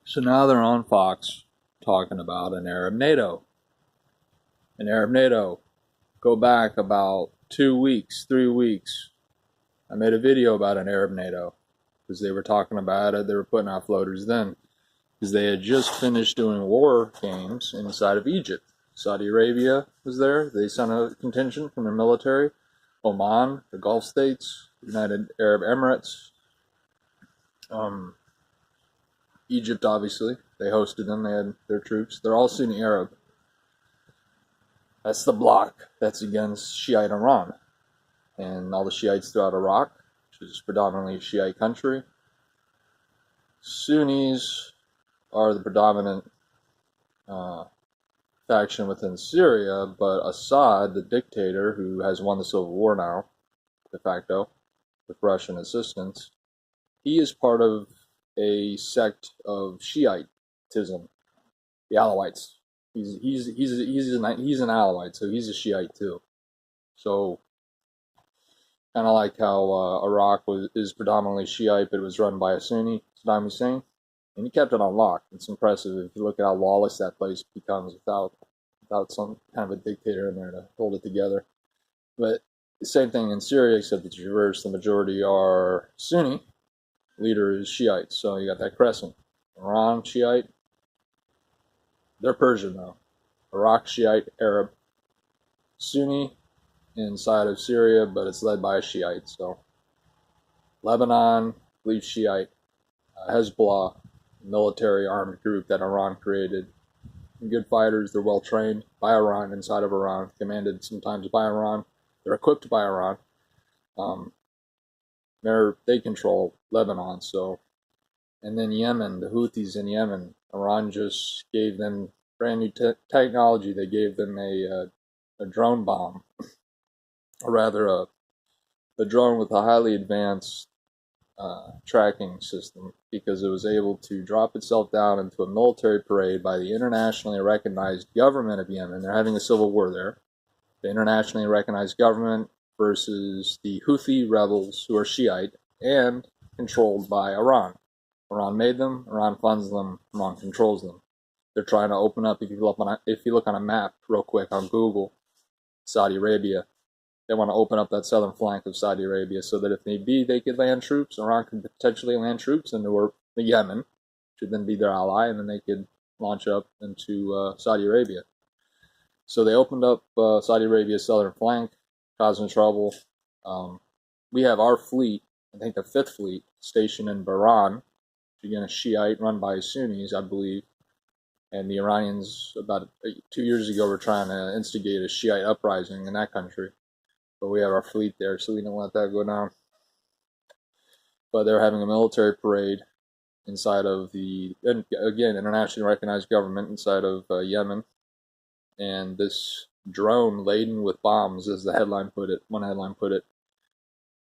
So now they're on Fox talking about an Arab NATO. An Arab NATO. Go back about 2 weeks, 3 weeks. I made a video about an Arab NATO because they were talking about it. They were putting out floaters then because they had just finished doing war games inside of Egypt. Saudi Arabia was there. They sent a contingent from their military. Oman, the Gulf states, United Arab Emirates, Egypt, obviously. They hosted them. They had their troops. They're all Sunni Arab. That's the bloc that's against Shiite Iran. And all the Shiites throughout Iraq, which is predominantly a Shiite country. Sunnis are the predominant faction within Syria, but Assad, the dictator who has won the civil war now, de facto, with Russian assistance, he is part of a sect of Shiitism, the Alawites. He's an Alawite, so he's a Shiite too. So kind of like how Iraq is predominantly Shiite, but it was run by a Sunni, Saddam Hussein, and he kept it on lock. It's impressive if you look at how lawless that place becomes without some kind of a dictator in there to hold it together. But the same thing in Syria, except it's reversed. The majority are Sunni. Leader is Shiite, so you got that crescent. Iran, Shiite. They're Persian though. Iraq, Shiite, Arab. Sunni inside of Syria, but it's led by a Shiite. So Lebanon, I believe Shiite. Hezbollah, military armed group that Iran created. Good fighters. They're well trained by Iran, inside of Iran, commanded sometimes by Iran. They're equipped by Iran. They control Lebanon. So, and then Yemen, the Houthis in Yemen. Iran just gave them brand new technology. They gave them a drone bomb, or rather a drone with a highly advanced tracking system, because it was able to drop itself down into a military parade by the internationally recognized government of Yemen. They're having a civil war there. The internationally recognized government versus the Houthi rebels, who are Shiite and controlled by Iran. Iran made them, Iran funds them, Iran controls them. They're trying to open up, if you look on a map real quick on Google, Saudi Arabia. They want to open up that southern flank of Saudi Arabia so that if need be, they could land troops. Iran could potentially land troops into the Yemen, which would then be their ally, and then they could launch up into Saudi Arabia. So they opened up Saudi Arabia's southern flank, causing trouble. We have our fleet, I think the 5th Fleet, stationed in Bahrain, which again is Shiite, run by Sunnis, I believe. And the Iranians, about 2 years ago, were trying to instigate a Shiite uprising in that country. But we have our fleet there, so we don't let that go down. But they're having a military parade inside of the, again, internationally recognized government inside of Yemen. And this drone laden with bombs, as the headline put it, one headline put it,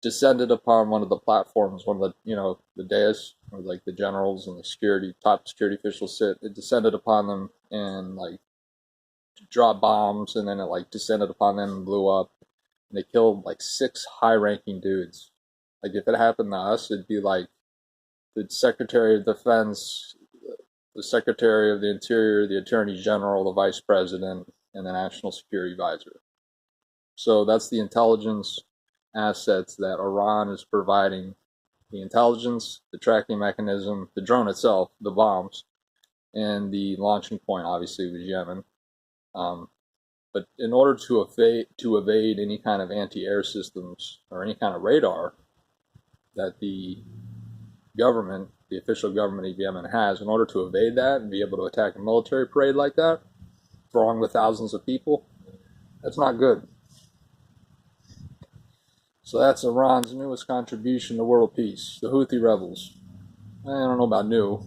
descended upon one of the platforms, one of the, the dais, where like the generals and the top security officials sit. It descended upon them and like dropped bombs, and then it like descended upon them and blew up. And they killed like 6 high-ranking dudes. Like if it happened to us, it'd be like the Secretary of Defense, the Secretary of the Interior, the Attorney General, the Vice President, and the National Security Advisor. So that's the intelligence assets that Iran is providing. The intelligence, the tracking mechanism, the drone itself, the bombs, and the launching point obviously was Yemen. But in order to evade any kind of anti-air systems or any kind of radar that the government, the official government of Yemen has, in order to evade that and be able to attack a military parade like that, thronged with thousands of people, that's not good. So that's Iran's newest contribution to world peace, the Houthi rebels. I don't know about new.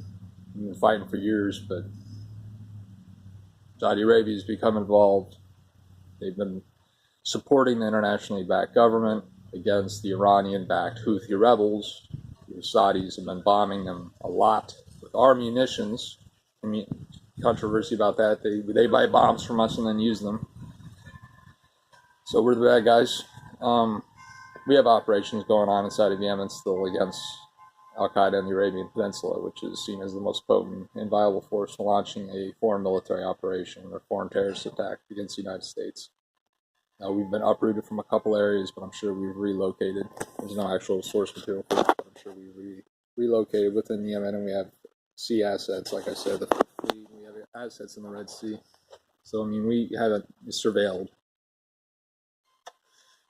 They've been fighting for years, but Saudi Arabia has become involved. They've been supporting the internationally backed government against the Iranian-backed Houthi rebels. The Saudis have been bombing them a lot with our munitions. I mean, controversy about that. They buy bombs from us and then use them. So we're the bad guys. We have operations going on inside of Yemen still against Al-Qaeda in the Arabian Peninsula, which is seen as the most potent and viable force for launching a foreign military operation or foreign terrorist attack against the United States. Now, we've been uprooted from a couple areas, but I'm sure we've relocated. There's no actual source material for that, but I'm sure we've relocated within Yemen, and we have sea assets, like I said, the fleet, we have assets in the Red Sea. So, I mean, we have it surveilled.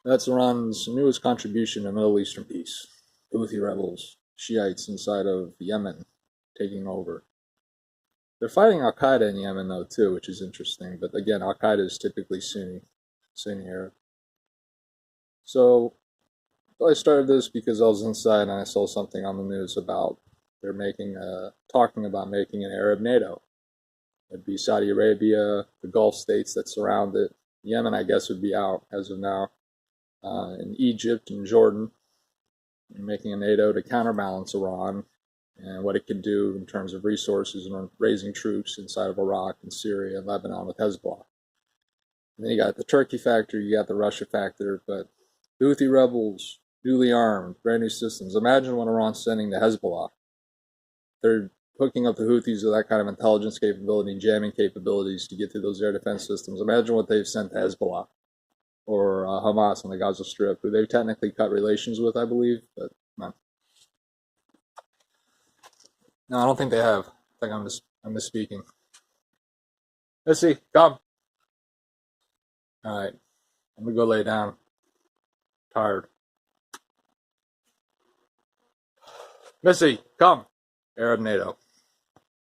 That's Iran's newest contribution to Middle Eastern peace. Houthi rebels, Shiites inside of Yemen, taking over. They're fighting Al-Qaeda in Yemen, though, too, which is interesting. But again, Al-Qaeda is typically Sunni Arab. So, I started this because I was inside and I saw something on the news about they're talking about making an Arab NATO. It'd be Saudi Arabia, the Gulf states that surround it. Yemen, I guess, would be out as of now. In Egypt and Jordan, making a NATO to counterbalance Iran and what it can do in terms of resources and raising troops inside of Iraq and Syria and Lebanon with Hezbollah. And then you got the Turkey factor, you got the Russia factor, but Houthi rebels, newly armed, brand new systems. Imagine when Iran's sending to Hezbollah. They're hooking up the Houthis with that kind of intelligence capability and jamming capabilities to get through those air defense systems. Imagine what they've sent to Hezbollah or Hamas on the Gaza Strip, who they've technically cut relations with, I believe, but no. No, I don't think they have. I think I'm misspeaking. Let's see. Come. All right. I'm going to go lay down. Tired. Missy, come. Arab NATO.